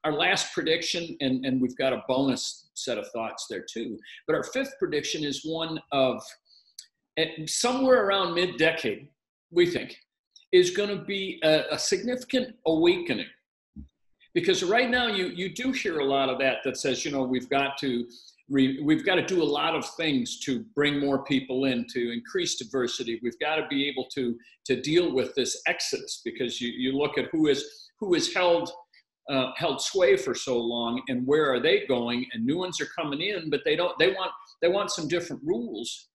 our last prediction, and we've got a bonus set of thoughts there too, but our fifth prediction is one of somewhere around mid-decade, we think, is going to be a significant awakening. Because right now you do hear a lot of that says, we've got to do a lot of things to bring more people in, to increase diversity. We've got to be able to deal with this exodus, because you look at who has held sway for so long, and where are they going, and new ones are coming in, but they want some different rules.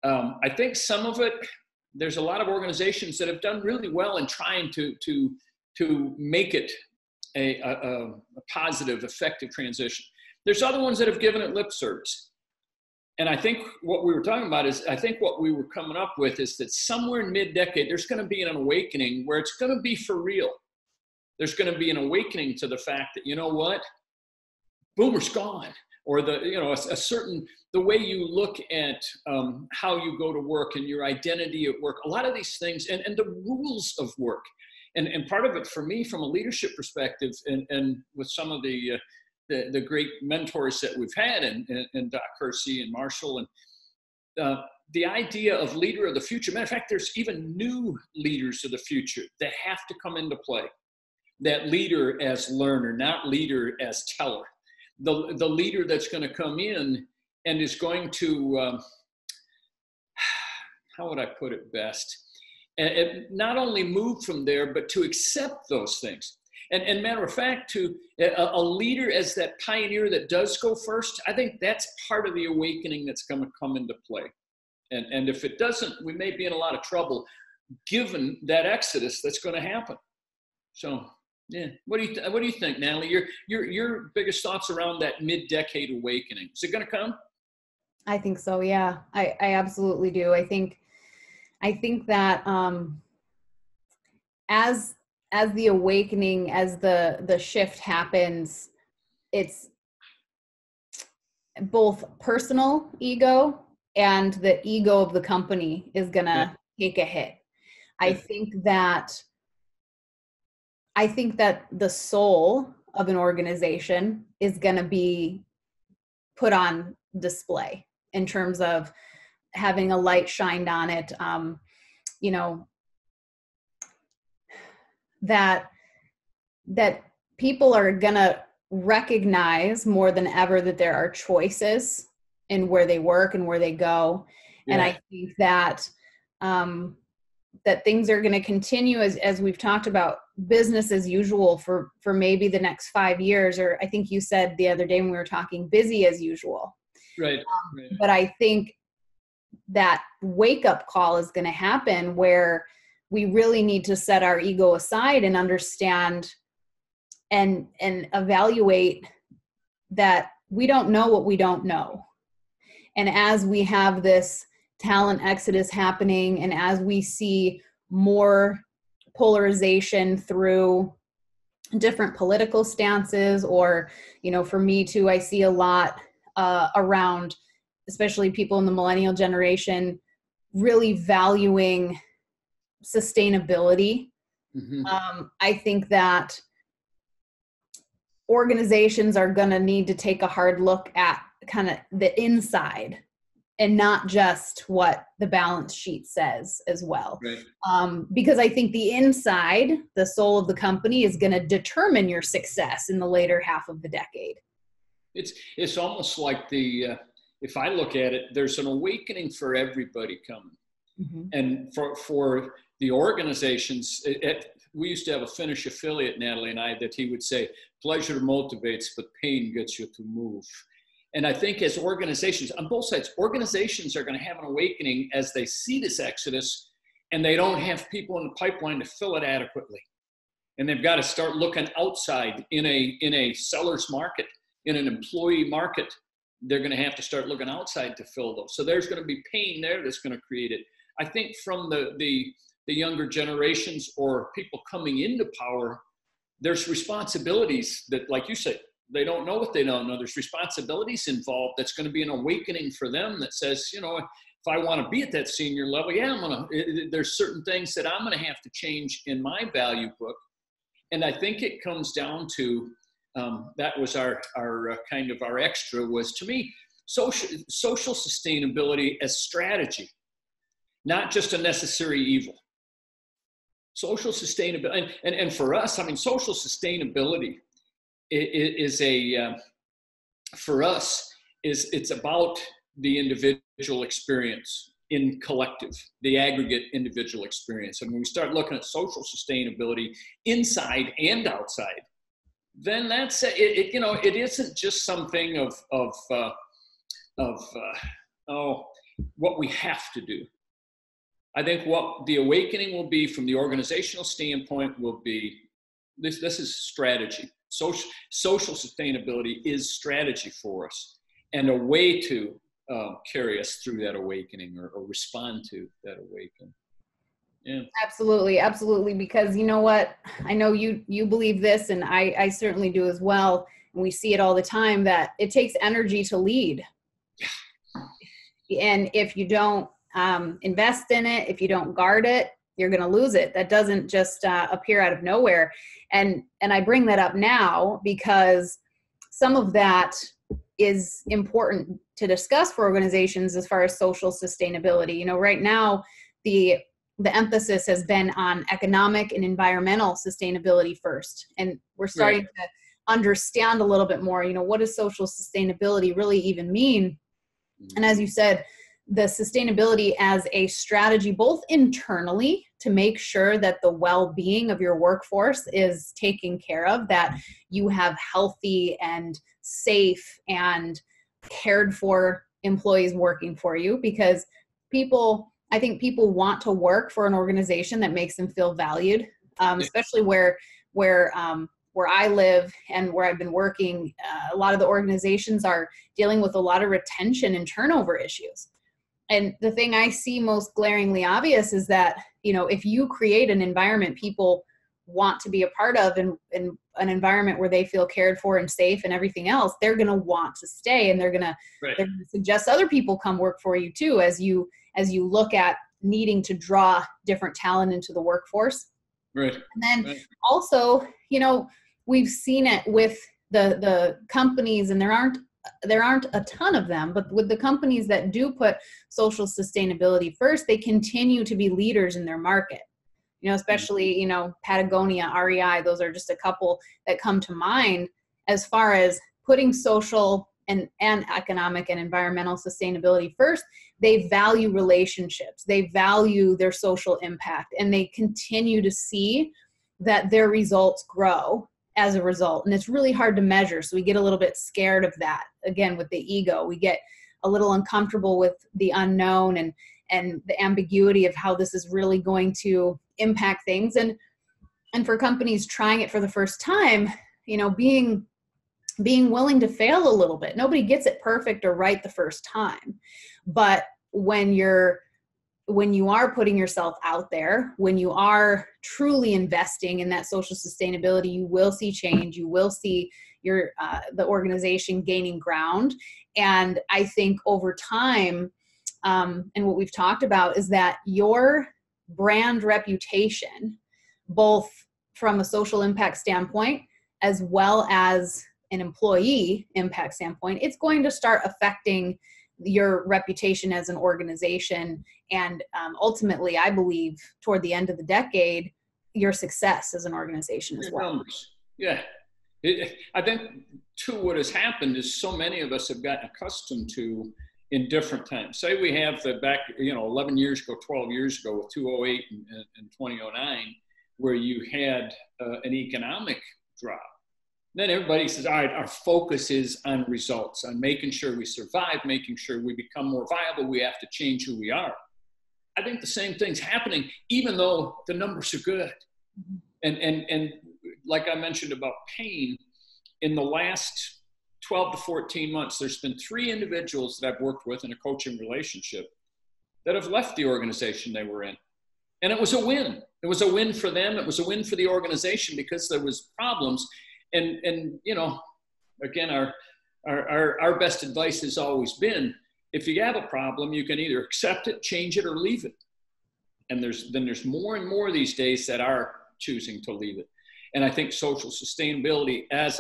I think some of it, there's a lot of organizations that have done really well in trying to make it a positive, effective transition. There's other ones that have given it lip service. And I think what we were talking about is, I think what we were coming up with is that somewhere in mid-decade, there's going to be an awakening where it's going to be for real. There's going to be an awakening to the fact that, you know what, boomer's gone. Or the way you look at how you go to work and your identity at work, a lot of these things, and the rules of work. And part of it for me, from a leadership perspective, and with some of the great mentors that we've had, and Doc Kersey and Marshall, and the idea of leader of the future. Matter of fact, there's even new leaders of the future that have to come into play. That leader as learner, not leader as teller. The leader that's going to come in and is going to, how would I put it best? And not only move from there, but to accept those things. And matter of fact, to a leader as that pioneer that does go first, I think that's part of the awakening that's going to come into play. And if it doesn't, we may be in a lot of trouble, given that exodus that's going to happen. So, yeah, what do you think, Natalie? Your biggest thoughts around that mid-decade awakening? Is it going to come? I think so. Yeah, I absolutely do. I think that as the awakening, as the shift happens, it's both personal ego and the ego of the company is going to take a hit. I think that the soul of an organization is going to be put on display in terms of having a light shined on it. That people are going to recognize more than ever that there are choices in where they work and where they go. Yeah. And I think that that things are going to continue as we've talked about, business as usual for maybe the next 5 years, or I think you said the other day when we were talking, busy as usual. Right. But I think that wake up call is going to happen where we really need to set our ego aside and understand and evaluate that we don't know what we don't know. And as we have this talent exodus happening, and as we see more polarization through different political stances, or, for me too, I see a lot around, especially people in the millennial generation, really valuing sustainability. Mm-hmm. I think that organizations are going to need to take a hard look at kind of the inside and not just what the balance sheet says as well. Right. Because I think the inside, the soul of the company, is going to determine your success in the later half of the decade. It's almost like if I look at it, there's an awakening for everybody coming. Mm-hmm. And for the organizations, we used to have a Finnish affiliate, Natalie and I, that he would say, pleasure motivates, but pain gets you to move. And I think as organizations, on both sides, organizations are going to have an awakening as they see this exodus, and they don't have people in the pipeline to fill it adequately. And they've got to start looking outside in a seller's market, in an employee market. They're going to have to start looking outside to fill those. So there's going to be pain there that's going to create it. I think from the younger generations or people coming into power, there's responsibilities that, like you said, they don't know what they don't know. There's responsibilities involved that's going to be an awakening for them that says, if I want to be at that senior level, there's certain things that I'm going to have to change in my value book. And I think it comes down to that was our kind of our extra, was, to me, social sustainability as strategy, not just a necessary evil. Social sustainability, and for us, I mean, social sustainability is for us, it's about the individual experience in collective, the aggregate individual experience. And when we start looking at social sustainability inside and outside, then that's it. You know, it isn't just something of what we have to do. I think what the awakening will be from the organizational standpoint will be this is strategy. Social sustainability is strategy for us, and a way to carry us through that awakening, or respond to that awakening. Yeah. Absolutely. Absolutely. Because you know what, I know you believe this, and I certainly do as well. And we see it all the time, that it takes energy to lead. And if you don't invest in it, if you don't guard it, you're going to lose it. That doesn't just appear out of nowhere. And I bring that up now because some of that is important to discuss for organizations as far as social sustainability. You know, right now, the emphasis has been on economic and environmental sustainability first. And we're starting to understand a little bit more, you know, what does social sustainability really even mean? And as you said, the sustainability as a strategy, both internally to make sure that the well-being of your workforce is taken care of, that you have healthy and safe and cared for employees working for you, because I think people want to work for an organization that makes them feel valued, especially where I live and where I've been working. A lot of the organizations are dealing with a lot of retention and turnover issues. And the thing I see most glaringly obvious is that, you know, if you create an environment people want to be a part of, and an environment where they feel cared for and safe and everything else, they're going to want to stay, and they're going to suggest other people come work for you too, as you look at needing to draw different talent into the workforce. Right. And then also, you know, we've seen it with the companies, and there aren't a ton of them, but with the companies that do put social sustainability first, they continue to be leaders in their market. You know, especially, you know, Patagonia, REI, those are just a couple that come to mind as far as putting social and economic and environmental sustainability first. They value relationships, they value their social impact, and they continue to see that their results grow as a result. And it's really hard to measure. So we get a little bit scared of that. Again, with the ego, we get a little uncomfortable with the unknown and the ambiguity of how this is really going to impact things. And for companies trying it for the first time, you know, being willing to fail a little bit. Nobody gets it perfect or right the first time. But when you are putting yourself out there, when you are truly investing in that social sustainability, you will see change. You will see the organization gaining ground. And I think over time, and what we've talked about is that your brand reputation, both from a social impact standpoint as well as an employee impact standpoint, it's going to start affecting your reputation as an organization. And ultimately, I believe toward the end of the decade, your success as an organization as well. Numbers. Yeah. I think too, what has happened is so many of us have gotten accustomed to, in different times. Say we have the back, 11 years ago, 12 years ago, with 2008 and 2009, where you had an economic drop. Then everybody says, all right, our focus is on results, on making sure we survive, making sure we become more viable. We have to change who we are. I think the same thing's happening, even though the numbers are good. And like I mentioned about pain, in the last 12 to 14 months, there's been 3 individuals that I've worked with in a coaching relationship that have left the organization they were in. And it was a win. It was a win for them. It was a win for the organization, because there was problems. And again, our best advice has always been, if you have a problem, you can either accept it, change it, or leave it. And there's more and more these days that are choosing to leave it. And I think social sustainability as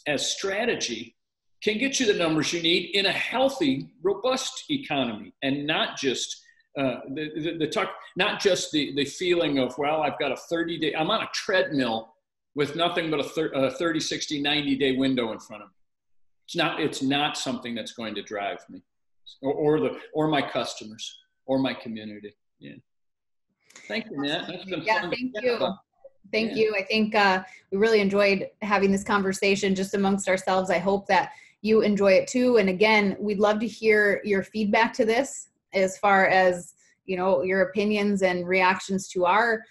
as strategy can get you the numbers you need in a healthy, robust economy, and not just the talk, not just the feeling of, well, I've got a 30-day, I'm on a treadmill with nothing but a 30, 60, 90-day window in front of me. It's not something that's going to drive me or my customers or my community. Yeah. Thank you, Nat. That's been fun. Thank you. Thank you. I think we really enjoyed having this conversation just amongst ourselves. I hope that you enjoy it too. And again, we'd love to hear your feedback to this as far as, your opinions and reactions to our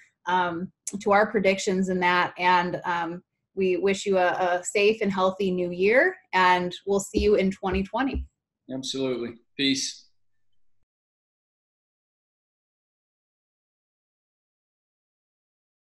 predictions and that. And we wish you a safe and healthy new year, and we'll see you in 2020. Absolutely. Peace.